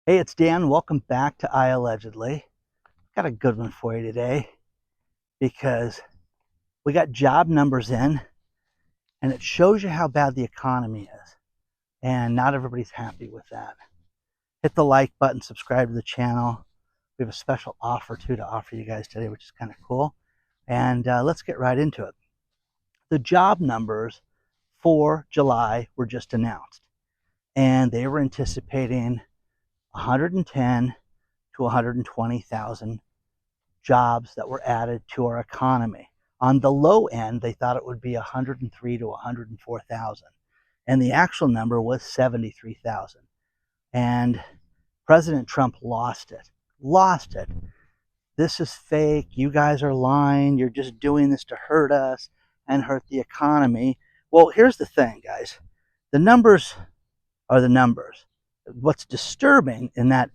Hey, it's Dan. Welcome back to iAllegedly. Got a good one for you today because we got job numbers in and it shows you how bad the economy is. And not everybody's happy with that. Hit the like button, subscribe to the channel. We have a special offer too to offer you guys today, which is kind of cool. And let's get right into it. The job numbers for July were just announced, and they were anticipating 110 to 120,000 jobs that were added to our economy. On the low end, they thought it would be 103 to 104,000, and the actual number was 73,000. And President Trump lost it. Lost it. This is fake. You guys are lying. You're just doing this to hurt us and hurt the economy. Well, here's the thing, guys. The numbers are the numbers. What's disturbing in that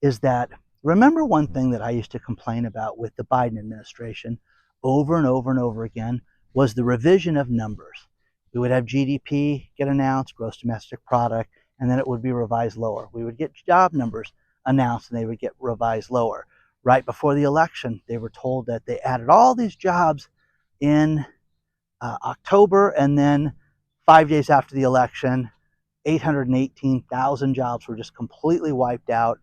is that, remember one thing that I used to complain about with the Biden administration over and over and over again was the revision of numbers. We would have GDP get announced, gross domestic product, and then it would be revised lower. We would get job numbers announced and they would get revised lower. Right before the election, they were told that they added all these jobs in October, and then 5 days after the election, 818,000 jobs were just completely wiped out.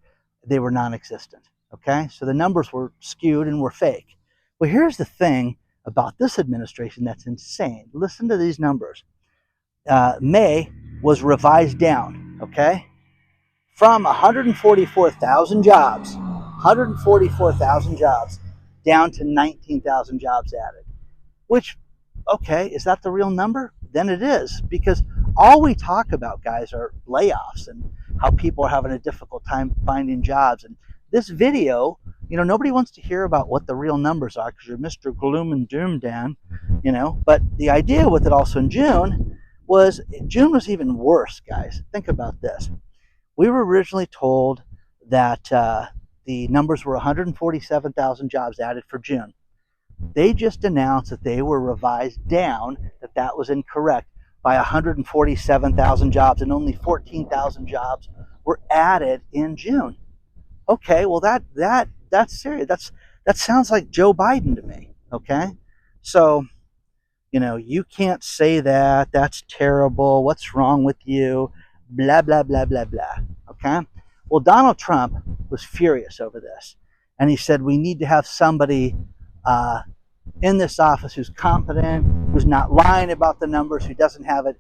They were non-existent. Okay, so the numbers were skewed and were fake. Well, here's the thing about this administration that's insane. Listen to these numbers. May was revised down, okay, from 144,000 jobs, down to 19,000 jobs added, which, okay, is that the real number? Then it is, because all we talk about, guys, are layoffs and how people are having a difficult time finding jobs. And this video, nobody wants to hear about what the real numbers are because you're Mr. Gloom and Doom, Dan, But the idea with it also in June was even worse, guys. Think about this. We were originally told that the numbers were 147,000 jobs added for June. They just announced that they were revised down, that was incorrect, by 147,000 jobs, and only 14,000 jobs were added in June. Okay, well that's serious. That sounds like Joe Biden to me. Okay, so you can't say that. That's terrible. What's wrong with you? Blah blah blah blah blah. Okay. Well, Donald Trump was furious over this, and he said we need to have somebody in this office who's competent, who's not lying about the numbers, who doesn't have it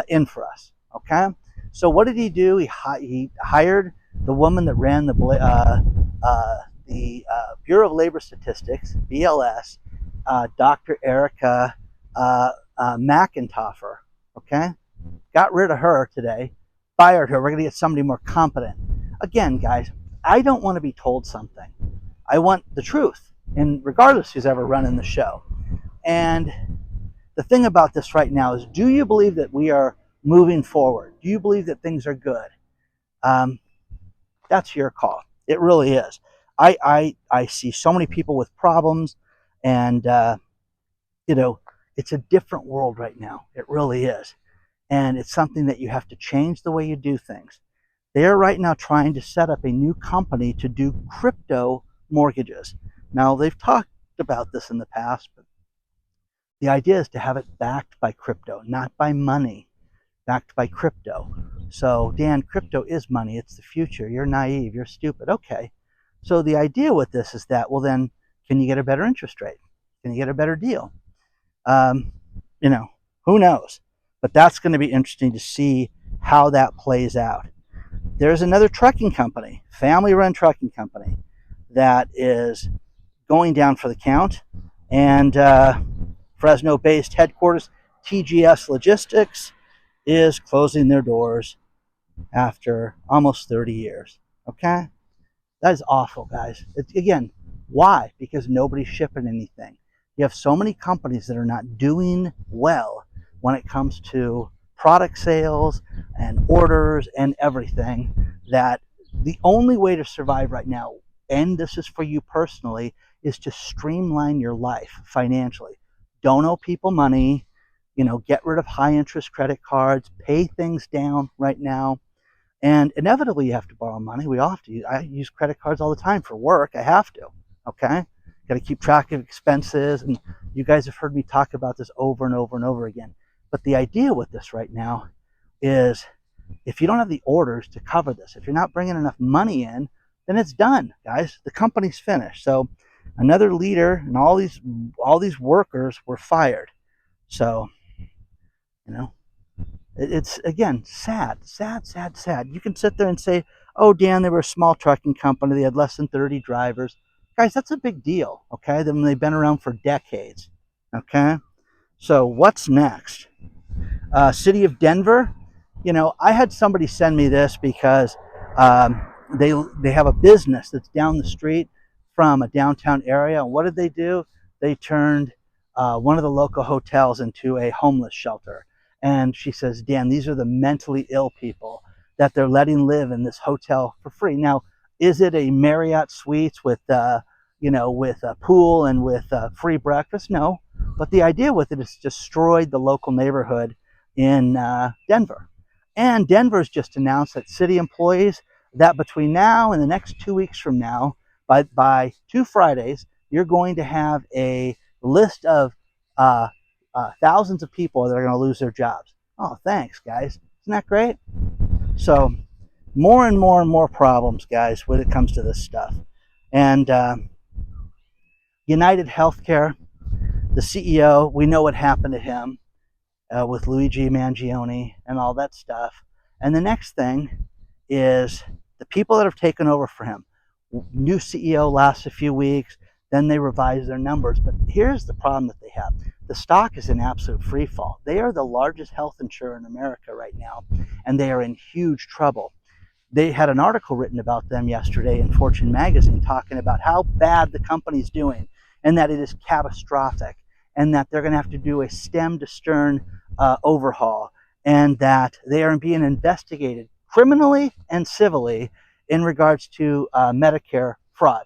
in for us. Okay, so what did he do? He hired the woman that ran the Bureau of Labor Statistics, BLS, Dr. Erica McIntyre. Okay, got rid of her today, fired her. We're going to get somebody more competent. Again, guys, I don't want to be told something. I want the truth, and regardless who's ever running the show. And the thing about this right now is, do you believe that we are moving forward? Do you believe that things are good? That's your call. It really is. I see so many people with problems, and it's a different world right now. It really is. And it's something that you have to change the way you do things. They are right now trying to set up a new company to do crypto mortgages. Now, they've talked about this in the past, but the idea is to have it backed by crypto, not by money, backed by crypto. So, Dan, crypto is money. It's the future. You're naive. You're stupid. Okay. So the idea with this is that, well, then, can you get a better interest rate? Can you get a better deal? Who knows? But that's going to be interesting to see how that plays out. There's another trucking company, family-run trucking company, that is going down for the count. And Fresno-based headquarters, TGS Logistics, is closing their doors after almost 30 years. Okay? That is awful, guys. Again, why? Because nobody's shipping anything. You have so many companies that are not doing well when it comes to product sales and orders and everything, that the only way to survive right now, and this is for you personally, is to streamline your life financially. Don't owe people money, get rid of high interest credit cards, pay things down right now, And inevitably you have to borrow money. We all have to. I use credit cards all the time for work. I have to. Okay? Got to keep track of expenses. And you guys have heard me talk about this over and over and over again. But the idea with this right now is if you don't have the orders to cover this, if you're not bringing enough money in, then it's done, guys. The company's finished. So another leader and all these workers were fired. So, you know, it's again sad. You can sit there and say, "Oh, Dan, they were a small trucking company. They had less than 30 drivers." Guys, that's a big deal. Okay, then they've been around for decades. Okay, so what's next? City of Denver. I had somebody send me this because they have a business that's down the street from a downtown area. And what did they do? They turned one of the local hotels into a homeless shelter. And she says, Dan, these are the mentally ill people that they're letting live in this hotel for free. Now, is it a Marriott Suites with with a pool and with free breakfast? No. But the idea with it is destroyed the local neighborhood in Denver. And Denver's just announced that city employees that between now and the next 2 weeks from now, by 2 Fridays, you're going to have a list of thousands of people that are going to lose their jobs. Oh, thanks, guys. Isn't that great? So more and more problems, guys, when it comes to this stuff. And United Healthcare, the CEO, we know what happened to him with Luigi Mangione and all that stuff. And the next thing is the people that have taken over for him. New CEO lasts a few weeks, then they revise their numbers. But here's the problem that they have. The stock is in absolute free fall. They are the largest health insurer in America right now, and they are in huge trouble. They had an article written about them yesterday in Fortune magazine talking about how bad the company's doing and that it is catastrophic and that they're going to have to do a stem to stern overhaul and that they are being investigated criminally and civilly in regards to Medicare fraud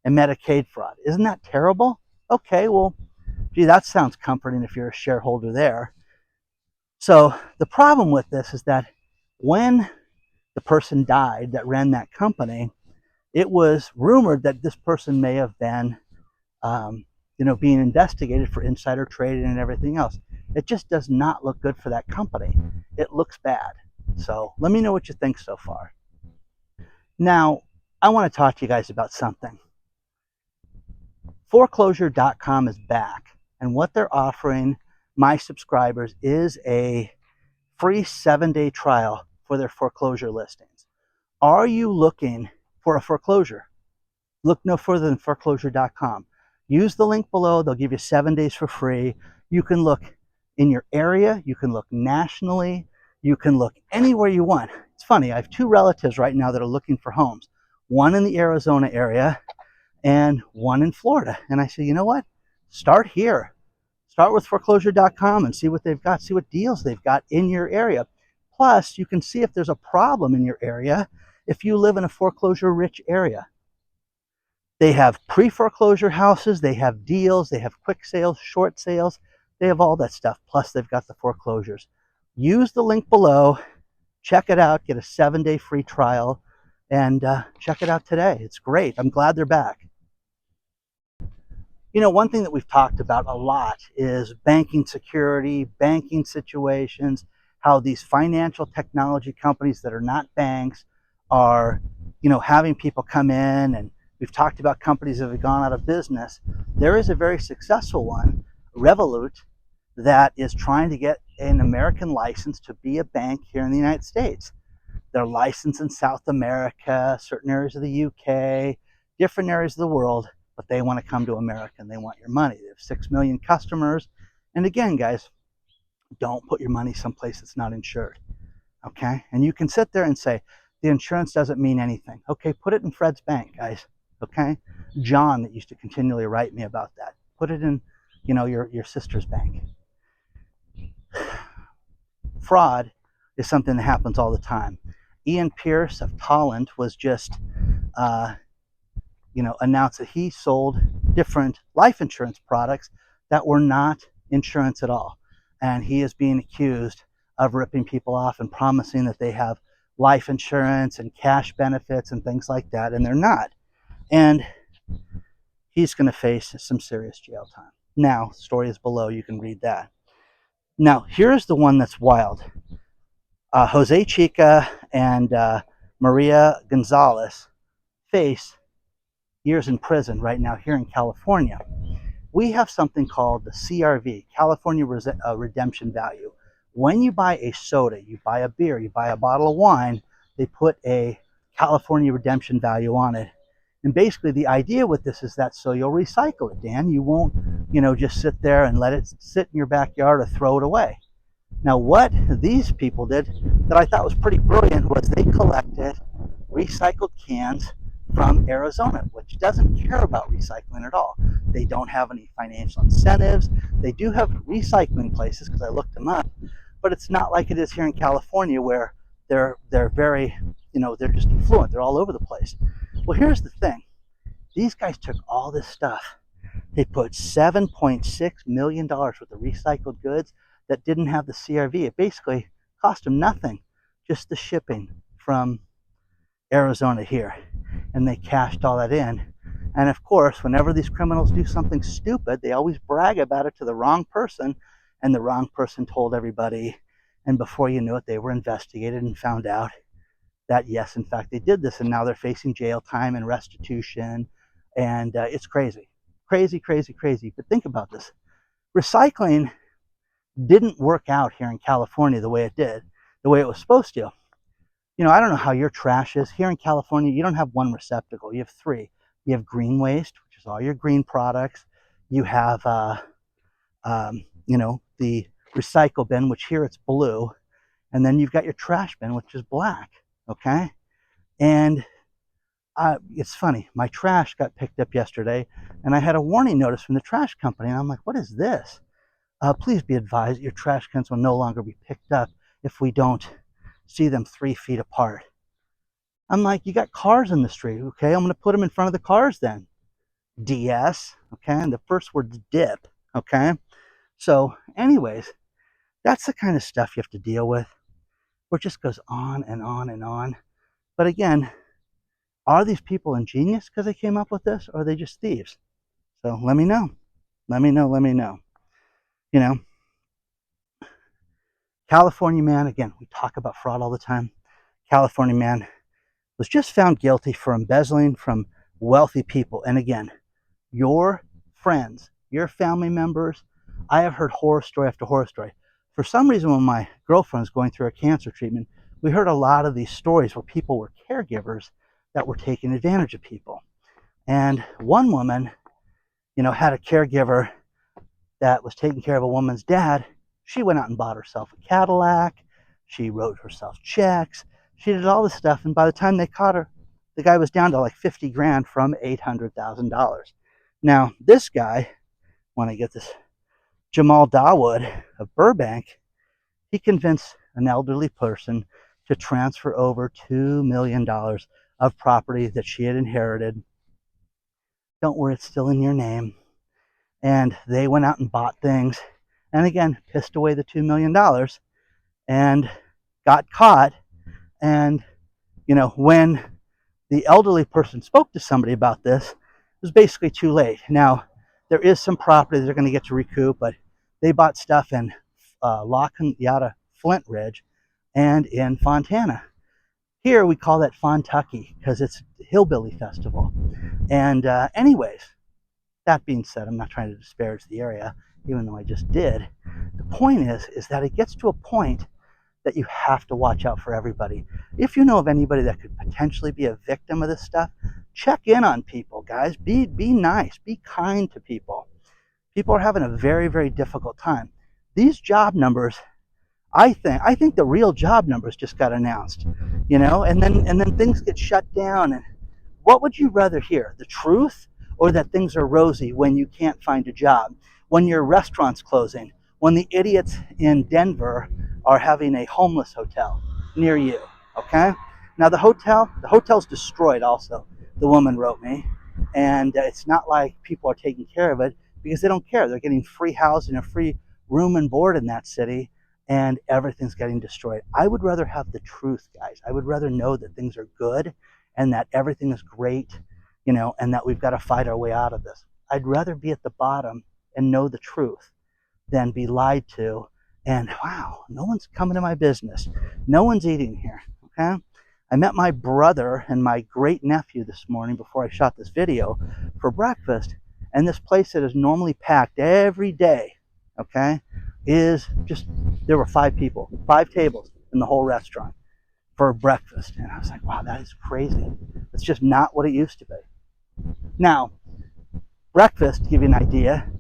and Medicaid fraud. Isn't that terrible? Okay, well, gee, that sounds comforting if you're a shareholder there. So the problem with this is that when the person died that ran that company, it was rumored that this person may have been being investigated for insider trading and everything else. It just does not look good for that company. It looks bad. So let me know what you think so far. Now, I want to talk to you guys about something. Foreclosure.com is back, and what they're offering my subscribers is a free 7-day trial for their foreclosure listings. Are you looking for a foreclosure? Look no further than foreclosure.com. Use the link below. They'll give you 7 days for free. You can look in your area. You can look nationally. You can look anywhere you want. It's funny. I have 2 relatives right now that are looking for homes. One in the Arizona area and one in Florida. And I say, you know what? Start here. Start with foreclosure.com and see what they've got. See what deals they've got in your area. Plus, you can see if there's a problem in your area if you live in a foreclosure-rich area. They have pre-foreclosure houses, they have deals, they have quick sales, short sales, they have all that stuff. Plus, they've got the foreclosures. Use the link below, check it out, get a 7-day free trial, and check it out today. It's great. I'm glad they're back. One thing that we've talked about a lot is banking security, banking situations, how these financial technology companies that are not banks are, having people come in, and we've talked about companies that have gone out of business. There is a very successful one, Revolut, that is trying to get an American license to be a bank here in the United States. They're licensed in South America, certain areas of the UK, different areas of the world, but they want to come to America and they want your money. They have 6 million customers. And again, guys, don't put your money someplace that's not insured. Okay? And you can sit there and say, the insurance doesn't mean anything. Okay, put it in Fred's bank, guys. Okay? John that used to continually write me about that. Put it in, your sister's bank. Fraud is something that happens all the time. Ian Pierce of Tolland was just announced that he sold different life insurance products that were not insurance at all. And he is being accused of ripping people off and promising that they have life insurance and cash benefits and things like that, and they're not. And he's going to face some serious jail time. Now, story is below. You can read that. Now, here's the one that's wild. Jose Chica and Maria Gonzalez face years in prison right now here in California. We have something called the CRV, California Redemption Value. When you buy a soda, you buy a beer, you buy a bottle of wine, they put a California Redemption Value on it. And basically the idea with this is that so you'll recycle it, Dan. You won't, just sit there and let it sit in your backyard or throw it away. Now, what these people did that I thought was pretty brilliant was they collected recycled cans from Arizona, which doesn't care about recycling at all. They don't have any financial incentives. They do have recycling places because I looked them up, but it's not like it is here in California where they're very, they're just affluent. They're all over the place. Well, here's the thing. These guys took all this stuff. They put $7.6 million worth of recycled goods that didn't have the CRV. It basically cost them nothing, just the shipping from Arizona here. And they cashed all that in. And of course, whenever these criminals do something stupid, they always brag about it to the wrong person, and the wrong person told everybody. And before you knew it, they were investigated and found out that yes, in fact, they did this. And now they're facing jail time and restitution. And it's crazy. Crazy, crazy, crazy. But think about this. Recycling didn't work out here in California the way it did, the way it was supposed to. I don't know how your trash is. Here in California, you don't have one receptacle. You have three. You have green waste, which is all your green products. You have, the recycle bin, which here it's blue. And then you've got your trash bin, which is black, okay? And it's funny. My trash got picked up yesterday, and I had a warning notice from the trash company. And I'm like, what is this? Please be advised that your trash cans will no longer be picked up if we don't see them 3 feet apart. I'm like, you got cars in the street, okay? I'm going to put them in front of the cars then. DS, okay? And the first word's dip, okay? So anyways, that's the kind of stuff you have to deal with, where it just goes on and on and on. But again, are these people ingenious because they came up with this, or are they just thieves? So let me know. Let me know. California man, again, we talk about fraud all the time. California man was just found guilty for embezzling from wealthy people. And again, your friends, your family members, I have heard horror story after horror story. For some reason, when my girlfriend was going through a cancer treatment, we heard a lot of these stories where people were caregivers that were taking advantage of people. And one woman, had a caregiver that was taking care of a woman's dad. She went out and bought herself a Cadillac. She wrote herself checks. She did all this stuff. And by the time they caught her, the guy was down to like 50 grand from $800,000. Now, this guy, when I get this, Jamal Dawood of Burbank, he convinced an elderly person to transfer over $2 million of property that she had inherited. Don't worry, it's still in your name. And they went out and bought things. And again, pissed away the $2 million and got caught. And, when the elderly person spoke to somebody about this, it was basically too late. Now, there is some property they're going to get to recoup, but they bought stuff in La Cunada, Flint Ridge, and in Fontana. Here, we call that Fontucky because it's the Hillbilly Festival. And anyways, that being said, I'm not trying to disparage the area, even though I just did. The point is that it gets to a point that you have to watch out for everybody. If you know of anybody that could potentially be a victim of this stuff, check in on people, guys. Be nice. Be kind to people. People are having a very, very difficult time. These job numbers, I think the real job numbers just got announced, and then things get shut down. And what would you rather hear? The truth, or that things are rosy when you can't find a job, when your restaurant's closing, when the idiots in Denver are having a homeless hotel near you, okay? Now the hotel's destroyed also, the woman wrote me, and it's not like people are taking care of it because they don't care. They're getting free housing, a free room and board in that city, and everything's getting destroyed. I would rather have the truth, guys. I would rather know that things are good and that everything is great, you know, and that we've got to fight our way out of this. I'd rather be at the bottom and know the truth than be lied to and, wow, no one's coming to my business. No one's eating here, okay? I met my brother and my great nephew this morning before I shot this video for breakfast, and this place that is normally packed every day, okay, is just, there were 5 people, 5 tables in the whole restaurant for breakfast. And I was like, wow, that is crazy. It's just not what it used to be. Now, breakfast, to give you an idea,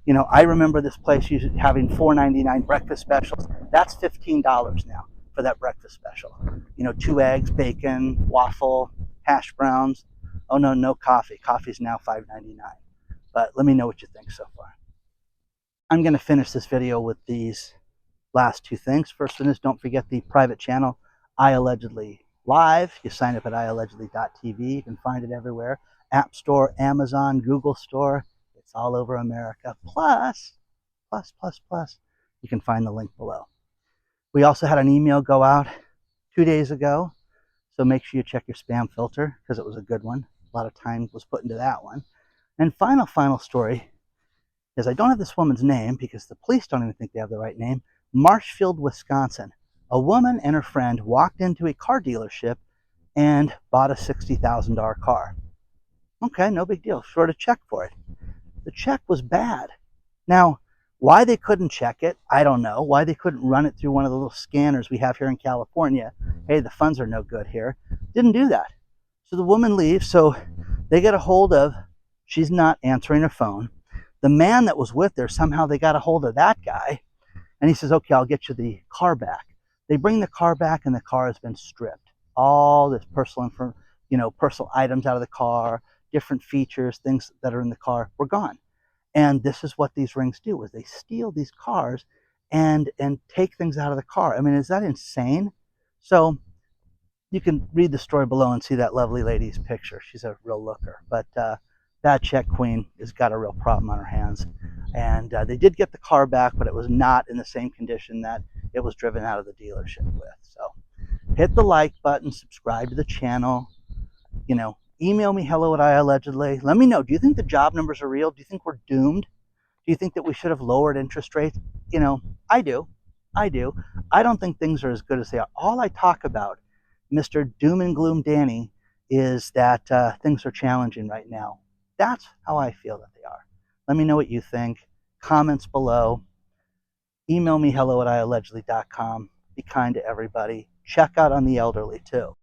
you know, I remember this place having $4.99 breakfast specials. That's $15 now for that breakfast special. You know, 2 eggs, bacon, waffle, hash browns. Oh no, no coffee. Coffee's now $5.99. But let me know what you think so far. I'm going to finish this video with these last 2 things. First one is, don't forget the private channel, iAllegedly Live. You sign up at iAllegedly.tv. You can find it everywhere. App Store, Amazon, Google Store. It's all over America. Plus, you can find the link below. We also had an email go out 2 days ago, so make sure you check your spam filter because it was a good one. A lot of time was put into that one. And final story is, I don't have this woman's name because the police don't even think they have the right name. Marshfield, Wisconsin. A woman and her friend walked into a car dealership and bought a $60,000 car. Okay, no big deal. Short a check for it. The check was bad. Now, why they couldn't check it, I don't know. Why they couldn't run it through one of the little scanners we have here in California. Hey, the funds are no good here. Didn't do that. So the woman leaves, so they get a hold of, she's not answering her phone. The man that was with her, somehow they got a hold of that guy, and he says, okay, I'll get you the car back. They bring the car back, and the car has been stripped. All this personal items out of the car, different features, things that are in the car were gone. And this is what these rings do, is they steal these cars and take things out of the car. I mean, is that insane? So you can read the story below and see that lovely lady's picture. She's a real looker. But that check queen has got a real problem on her hands. And they did get the car back, but it was not in the same condition that it was driven out of the dealership with. So hit the like button, subscribe to the channel, you know, email me hello@iAllegedly. Let me know, do you think the job numbers are real? Do you think we're doomed? Do you think that we should have lowered interest rates? You know, I do. I don't think things are as good as they are. All I talk about, Mr. Doom and Gloom Danny, is that things are challenging right now. That's how I feel that they are. Let me know what you think. Comments below. Email me hello@iallegedly.com. Be kind to everybody. Check out on the elderly too.